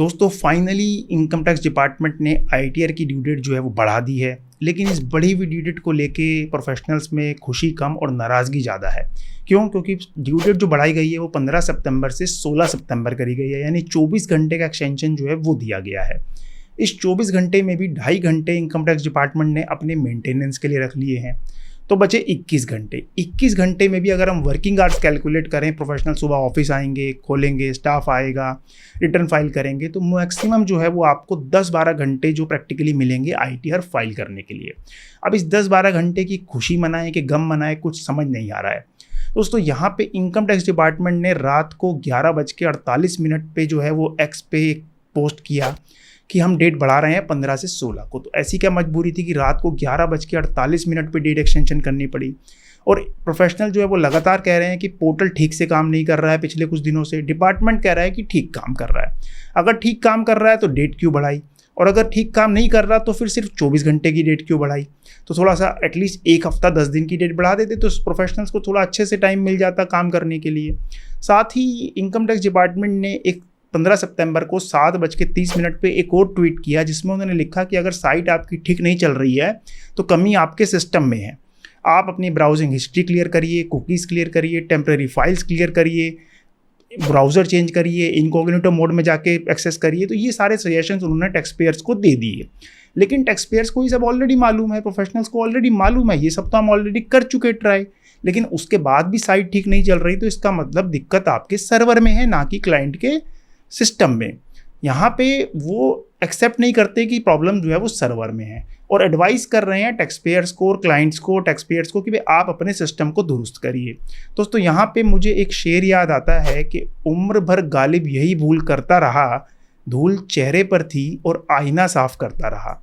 दोस्तों finally income tax department ने ITR की ड्यू डेट जो है वो बढ़ा दी है, लेकिन इस बढ़ी हुई ड्यू डेट को लेके प्रोफेशनल्स में खुशी कम और नाराज़गी ज़्यादा है। क्यों? क्योंकि ड्यू डेट जो बढ़ाई गई है वो 15 सितंबर से 16 सितंबर करी गई है, यानी 24 घंटे का एक्सटेंशन जो है वो दिया गया है। इस 24 घंटे में भी 2.5 घंटे इनकम टैक्स डिपार्टमेंट ने अपने मेंटेनेंस के लिए रख लिए हैं, तो बचे 21 घंटे। 21 घंटे में भी अगर हम वर्किंग आवर्स कैलकुलेट करें, प्रोफेशनल सुबह ऑफिस आएंगे, खोलेंगे, स्टाफ आएगा, रिटर्न फाइल करेंगे, तो मैक्सिमम जो है वो आपको 10-12 घंटे जो प्रैक्टिकली मिलेंगे आईटीआर फाइल करने के लिए। अब इस 10-12 घंटे की खुशी मनाएं कि गम मनाएं, कुछ समझ नहीं आ रहा है। दोस्तों यहाँ पे इनकम टैक्स डिपार्टमेंट ने रात को 11:48 पे जो है वो एक्स पे पोस्ट किया कि हम डेट बढ़ा रहे हैं 15 से 16 को। तो ऐसी क्या मजबूरी थी कि रात को 11:48 पे डेट एक्सटेंशन करनी पड़ी। और प्रोफेशनल जो है वो लगातार कह रहे हैं कि पोर्टल ठीक से काम नहीं कर रहा है पिछले कुछ दिनों से। डिपार्टमेंट कह रहा है कि ठीक काम कर रहा है। अगर ठीक काम कर रहा है तो डेट क्यों बढ़ाई, और अगर ठीक काम नहीं कर रहा तो फिर सिर्फ 24 घंटे की डेट क्यों बढ़ाई। तो थोड़ा सा एटलीस्ट 1 हफ्ता 10 दिन की डेट बढ़ा देते तो प्रोफेशनल्स को थोड़ा अच्छे से टाइम मिल जाता काम करने के लिए। साथ ही इनकम टैक्स डिपार्टमेंट ने एक 15 सितंबर को 7:30 पे एक और ट्वीट किया, जिसमें उन्होंने लिखा कि अगर साइट आपकी ठीक नहीं चल रही है तो कमी आपके सिस्टम में है। आप अपनी ब्राउजिंग हिस्ट्री क्लियर करिए, कुकीज़ क्लियर करिए, टेम्परेरी फाइल्स क्लियर करिए, ब्राउज़र चेंज करिए, इनकॉग्निटो मोड में जाके एक्सेस करिए। तो ये सारे सजेशंस उन्होंने टैक्स पेयर्स को दे दिए। लेकिन टैक्स पेयर्स को ये सब ऑलरेडी मालूम है, प्रोफेशनल्स को ऑलरेडी मालूम है, ये सब तो हम ऑलरेडी कर चुके ट्राई। लेकिन उसके बाद भी साइट ठीक नहीं चल रही, तो इसका मतलब दिक्कत आपके सर्वर में है, ना कि क्लाइंट के सिस्टम में। यहाँ पे वो एक्सेप्ट नहीं करते कि प्रॉब्लम जो है वो सर्वर में है, और एडवाइस कर रहे हैं टैक्स पेयर्स को और क्लाइंट्स को, टैक्स पेयर्स को कि भाई आप अपने सिस्टम को दुरुस्त करिए। दोस्तों यहाँ पे मुझे एक शेर याद आता है कि उम्र भर गालिब यही भूल करता रहा, धूल चेहरे पर थी और आईना साफ करता रहा।